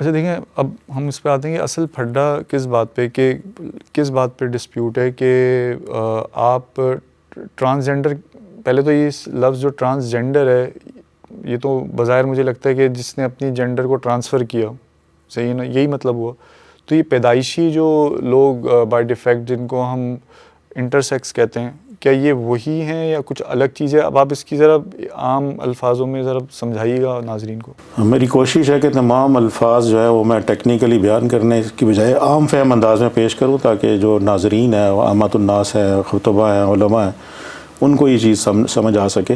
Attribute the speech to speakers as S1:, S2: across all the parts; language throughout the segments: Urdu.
S1: اچھا دیکھیں، اب ہم اس پہ آتے ہیں کہ اصل پھڈا کس بات پہ، کہ کس بات پہ ڈسپیوٹ ہے کہ آپ ٹرانسجینڈر، پہلے تو یہ لفظ جو ٹرانسجینڈر ہے یہ تو بظاہر مجھے لگتا ہے کہ جس نے اپنی جینڈر کو ٹرانسفر کیا، صحیح نا، یہی مطلب ہوا. تو یہ پیدائشی جو لوگ بائی ڈیفیکٹ جن کو ہم انٹرسیکس کہتے ہیں، کیا یہ وہی ہیں یا کچھ الگ چیز ہے؟ اب آپ اس کی ذرا عام الفاظوں میں ذرا سمجھائیے گا ناظرین کو.
S2: میری کوشش ہے کہ تمام الفاظ جو ہے وہ میں ٹیکنیکلی بیان کرنے کی بجائے عام فہم انداز میں پیش کروں، تاکہ جو ناظرین ہیں، عامت الناس ہیں، خطبہ ہیں، علماء ہیں، ان کو یہ چیز سمجھ آ سکے.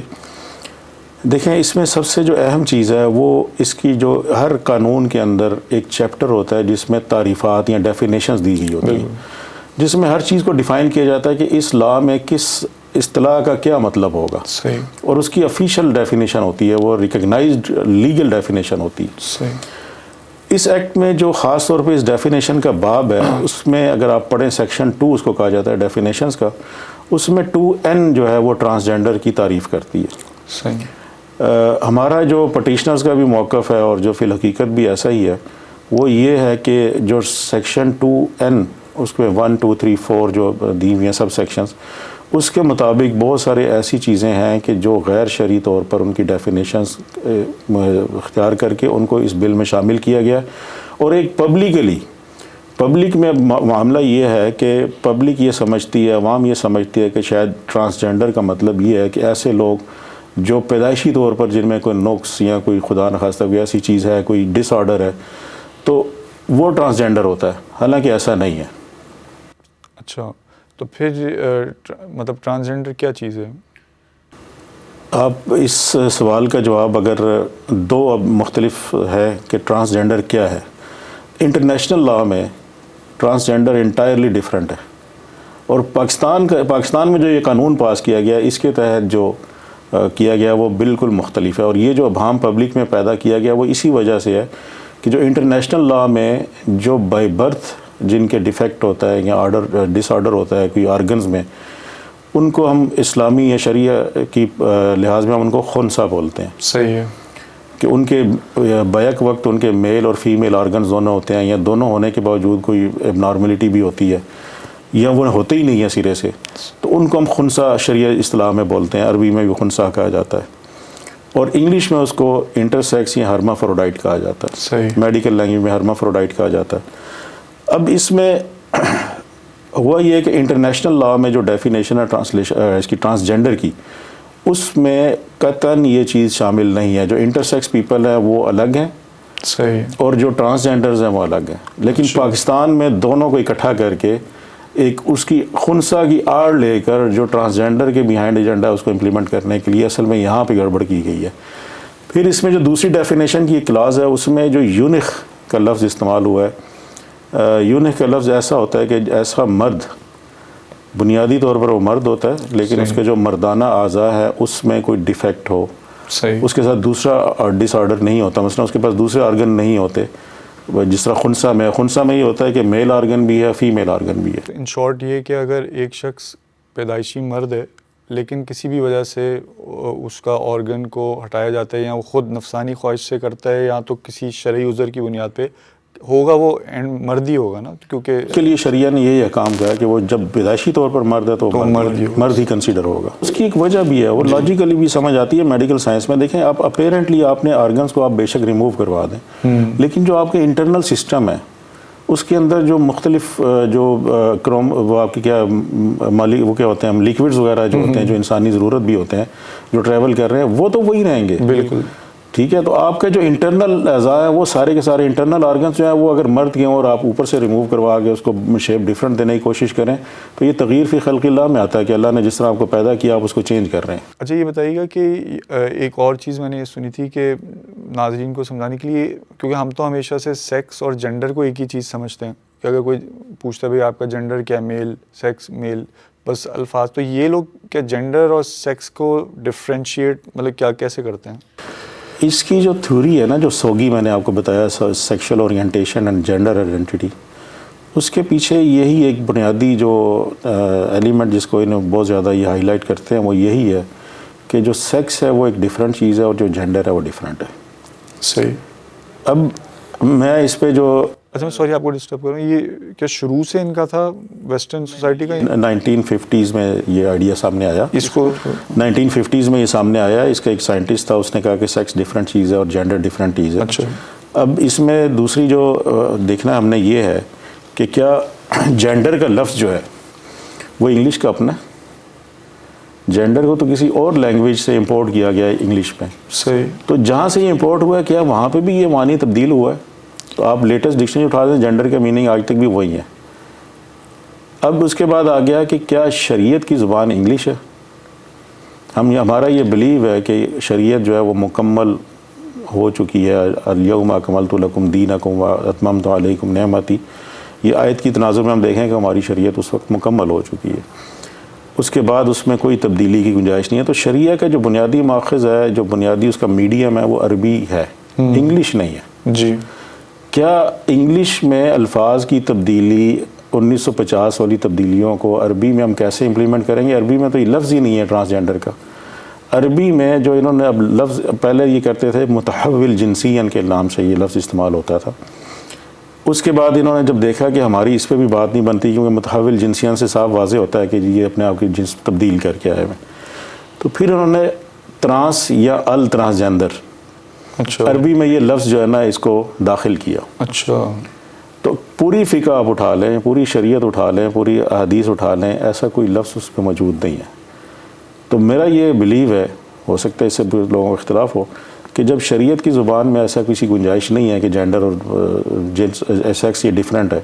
S2: دیکھیں، اس میں سب سے جو اہم چیز ہے وہ اس کی جو ہر قانون کے اندر ایک چیپٹر ہوتا ہے جس میں تعریفات یا ڈیفینیشنز دی گئی ہوتی ہیں، جس میں ہر چیز کو ڈیفائن کیا جاتا ہے کہ اس لا میں کس اصطلاح کا کیا مطلب ہوگا.
S1: صحیح.
S2: اور اس کی افیشیل ڈیفینیشن ہوتی ہے، وہ ریکگنائزڈ لیگل ڈیفینیشن ہوتی ہے.
S1: صحیح.
S2: اس ایکٹ میں جو خاص طور پہ اس ڈیفینیشن کا باب ہے، اس میں اگر آپ پڑھیں سیکشن 2 اس کو کہا جاتا ہے ڈیفینیشنز کا، اس میں 2N جو ہے وہ ٹرانسجینڈر کی تعریف کرتی ہے.
S1: صحیح.
S2: ہمارا جو پٹیشنرز کا بھی موقف ہے اور جو فی الحقیقت بھی ایسا ہی ہے، وہ یہ ہے کہ جو سیکشن 2N اس میں 1 2 3 4 جو دی ہوئی ہیں سب سیکشنز، اس کے مطابق بہت سارے ایسی چیزیں ہیں کہ جو غیر شرعی طور پر ان کی ڈیفینیشنز اختیار کر کے ان کو اس بل میں شامل کیا گیا. اور ایک پبلک میں معاملہ یہ ہے کہ پبلک یہ سمجھتی ہے، عوام یہ سمجھتی ہے کہ شاید ٹرانسجینڈر کا مطلب یہ ہے کہ ایسے لوگ جو پیدائشی طور پر جن میں کوئی نقص یا کوئی خدا نخواستہ کوئی ایسی چیز ہے، کوئی ڈس آرڈر ہے، تو وہ ٹرانسجینڈر ہوتا ہے، حالانکہ ایسا نہیں ہے.
S1: اچھا، تو پھر مطلب ٹرانسجینڈر کیا چیز ہے؟
S2: آپ اس سوال کا جواب اگر دو اب مختلف ہے کہ ٹرانسجینڈر کیا ہے. انٹرنیشنل لا میں ٹرانسجینڈر انٹائرلی ڈیفرنٹ ہے، اور پاکستان میں جو یہ قانون پاس کیا گیا اس کے تحت جو کیا گیا وہ بالکل مختلف ہے. اور یہ جو عام پبلک میں پیدا کیا گیا وہ اسی وجہ سے ہے کہ جو انٹرنیشنل لا میں جو بائی برتھ جن کے ڈیفیکٹ ہوتا ہے یا ڈس آرڈر ہوتا ہے کوئی آرگنز میں، ان کو ہم اسلامی یا شریعہ کی لحاظ میں ہم ان کو خنثی بولتے ہیں.
S1: صحیح ہے.
S2: کہ ان کے بیک وقت ان کے میل اور فیمیل آرگنز دونوں ہوتے ہیں، یا دونوں ہونے کے باوجود کوئی اب نارملٹی بھی ہوتی ہے یا وہ ہوتے ہی نہیں ہے سرے سے، تو ان کو ہم خنثی شرعی اصطلاح میں بولتے ہیں. عربی میں بھی خنثی کہا جاتا ہے، اور انگلش میں اس کو انٹرسیکس یا ہرمافروڈائٹ کہا جاتا ہے.
S1: صحیح.
S2: میڈیکل لینگویج میں ہرمافروڈائٹ کہا جاتا ہے. اب اس میں ہوا یہ کہ انٹرنیشنل لا میں جو ڈیفینیشن ہے اس کی ٹرانسجینڈر کی، اس میں قطعاً یہ چیز شامل نہیں ہے. جو انٹرسیکس پیپل ہیں وہ الگ ہیں،
S1: صحیح،
S2: اور جو ٹرانسجینڈرز ہیں وہ الگ ہیں. لیکن پاکستان میں دونوں کو اکٹھا کر کے ایک اس کی خنثی کی آڑ لے کر جو ٹرانسجینڈر کے بیہائنڈ ایجنڈا اس کو امپلیمنٹ کرنے کے لیے اصل میں یہاں پہ گڑبڑ کی گئی ہے. پھر اس میں جو دوسری ڈیفینیشن کی کلاز ہے اس میں جو یونیک کا لفظ استعمال ہوا ہے. یونیک کا لفظ ایسا ہوتا ہے کہ ایسا مرد، بنیادی طور پر وہ مرد ہوتا ہے لیکن اس کے جو مردانہ اعضاء ہے اس میں کوئی ڈیفیکٹ ہو،
S1: صحیح،
S2: اس کے ساتھ دوسرا ڈس آرڈر نہیں ہوتا. مثلا اس کے پاس دوسرے آرگن نہیں ہوتے، جس طرح خنثی میں یہ ہوتا ہے کہ میل آرگن بھی ہے، فیمیل آرگن بھی ہے.
S1: ان شارٹ یہ کہ اگر ایک شخص پیدائشی مرد ہے لیکن کسی بھی وجہ سے اس کا آرگن کو ہٹایا جاتا ہے، یا وہ خود نفسانی خواہش سے کرتا ہے یا تو کسی شرعی عذر کی بنیاد پہ ہوگا، وہ مرد ہی ہوگا نا، کیونکہ
S2: اس کے لیے شریعہ نے یہی احکام کہا ہے کہ وہ جب پیدائشی طور پر مرد ہے تو مرد ہی کنسیڈر ہوگا. اس کی ایک وجہ بھی ہے، وہ لاجیکلی بھی سمجھ آتی ہے میڈیکل سائنس میں. دیکھیں، آپ اپیرنٹلی آپ نے آرگنس کو آپ بے شک ریموو کروا دیں، لیکن جو آپ کے انٹرنل سسٹم ہے اس کے اندر جو مختلف جو وہ آپ کی کیا وہ کیا ہوتے ہیں لیکوڈز وغیرہ جو ہوتے ہیں جو انسانی ضرورت بھی ہوتے ہیں جو ٹریول کر رہے ہیں، وہ تو وہی رہیں گے.
S1: بالکل
S2: ٹھیک ہے. تو آپ کے جو انٹرنل اعضاء ہیں وہ سارے کے سارے انٹرنل آرگنس جو ہیں وہ اگر مرد کے ہوں اور آپ اوپر سے ریموو کروا کے اس کو شیپ ڈفرینٹ دینے کی کوشش کریں تو یہ تغییر فی خلق اللہ میں آتا ہے کہ اللہ نے جس طرح آپ کو پیدا کیا آپ اس کو چینج کر رہے ہیں.
S1: اچھا، یہ بتائیے گا کہ ایک اور چیز میں نے سنی تھی کہ ناظرین کو سمجھانے کے لیے، کیونکہ ہم تو ہمیشہ سے سیکس اور جینڈر کو ایک ہی چیز سمجھتے ہیں کہ اگر کوئی پوچھتا ہے بھائی آپ کا جینڈر کیا، میل، سیکس، میل، بس الفاظ. تو یہ لوگ کیا جینڈر اور سیکس کو ڈفرینشیٹ مطلب کیا کیسے کرتے ہیں؟
S2: اس کی جو تھیوری ہے نا، جو سوگی میں نے آپ کو بتایا، sexual orientation and gender identity, اس کے پیچھے یہی ایک بنیادی جو ایلیمنٹ جس کو انہیں بہت زیادہ یہ ہائی لائٹ کرتے ہیں وہ یہی ہے کہ جو سیکس ہے وہ ایک ڈفرینٹ چیز ہے اور جو جینڈر ہے وہ ڈفرینٹ ہے.
S1: صحیح.
S2: اب میں اس پہ جو
S1: اچھا سوری آپ کو ڈسٹرب کر رہا ہوں, یہ کیا شروع سے ان کا تھا ویسٹرن سوسائٹی کا
S2: 1950s میں یہ آئیڈیا سامنے آیا,
S1: اس کو
S2: 1950s میں یہ سامنے آیا. اس کا ایک سائنٹسٹ تھا, اس نے کہا کہ سیکس ڈفرینٹ چیز ہے اور جینڈر ڈفرینٹ چیز ہے.
S1: اچھا
S2: اب اس میں دوسری جو دیکھنا ہم نے یہ ہے کہ کیا جینڈر کا لفظ جو ہے وہ انگلش کا اپنا ہے. جینڈر کو تو کسی اور لینگویج سے امپورٹ کیا گیا ہے انگلش میں.
S1: صحیح.
S2: تو جہاں سے یہ امپورٹ ہوا ہے کیا وہاں پہ بھی یہ معنی تبدیل ہوا ہے؟ تو آپ لیٹسٹ ڈکشنری اٹھا دیں, جینڈر کا میننگ آج تک بھی وہی ہے. اب اس کے بعد آ گیا کہ کیا شریعت کی زبان انگلش ہے؟ ہمارا یہ بلیو ہے کہ شریعت جو ہے وہ مکمل ہو چکی ہے. الیوم اکملت لکم دینکم واتممت علیکم نعمتی, یہ آیت کی تناظر میں ہم دیکھیں کہ ہماری شریعت اس وقت مکمل ہو چکی ہے. اس کے بعد اس میں کوئی تبدیلی کی گنجائش نہیں ہے. تو شریعہ کا جو بنیادی ماخذ ہے, جو بنیادی اس کا میڈیم ہے, وہ عربی ہے, انگلش نہیں ہے.
S1: جی.
S2: کیا انگلش میں الفاظ کی تبدیلی 1950 والی تبدیلیوں کو عربی میں ہم کیسے امپلیمنٹ کریں گے؟ عربی میں تو یہ لفظ ہی نہیں ہے ٹرانسجینڈر کا. عربی میں جو انہوں نے اب لفظ, پہلے یہ کرتے تھے متحول جنسین کے نام سے یہ لفظ استعمال ہوتا تھا. اس کے بعد انہوں نے جب دیکھا کہ ہماری اس پہ بھی بات نہیں بنتی, کیونکہ متحول جنسین سے صاف واضح ہوتا ہے کہ یہ اپنے آپ کی جنس تبدیل کر کے آئے ہوئے, تو پھر انہوں نے ٹرانس یا ٹرانسجینڈر,
S1: اچھا,
S2: عربی میں یہ لفظ جو ہے نا اس کو داخل کیا.
S1: اچھا.
S2: تو پوری فقہ آپ اٹھا لیں, پوری شریعت اٹھا لیں, پوری احادیث اٹھا لیں, ایسا کوئی لفظ اس پہ موجود نہیں ہے. تو میرا یہ بلیو ہے, ہو سکتا ہے اس سے لوگوں کا اختلاف ہو, کہ جب شریعت کی زبان میں ایسا کسی گنجائش نہیں ہے کہ جینڈر اور جنس سیکس یہ ڈیفرنٹ ہے,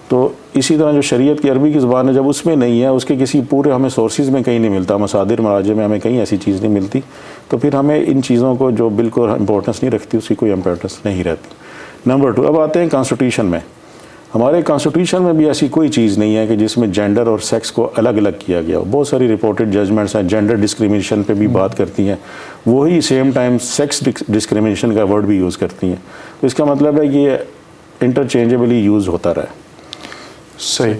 S2: تو اسی طرح جو شریعت کی عربی کی زبان ہے جب اس میں نہیں ہے, اس کے کسی پورے ہمیں سورسز میں کہیں نہیں ملتا, مصادر مراجع میں ہمیں کہیں ایسی چیز نہیں ملتی, تو پھر ہمیں ان چیزوں کو جو بالکل امپورٹنس نہیں رکھتی اس کی کوئی امپورٹنس نہیں رہتی. نمبر 2, اب آتے ہیں کانسٹیٹیوشن میں. ہمارے کانسٹیٹیوشن میں بھی ایسی کوئی چیز نہیں ہے کہ جس میں جینڈر اور سیکس کو الگ الگ کیا گیا ہو. بہت ساری رپورٹڈ ججمنٹس ہیں, جینڈر ڈسکریمنیشن پہ بھی بات کرتی ہیں, وہی سیم ٹائم سیکس ڈسکریمنیشن کا ورڈ بھی یوز کرتی ہیں. تو اس کا مطلب ہے کہ یہ انٹرچینجبلی یوز ہوتا رہا ہے.
S1: صحیح.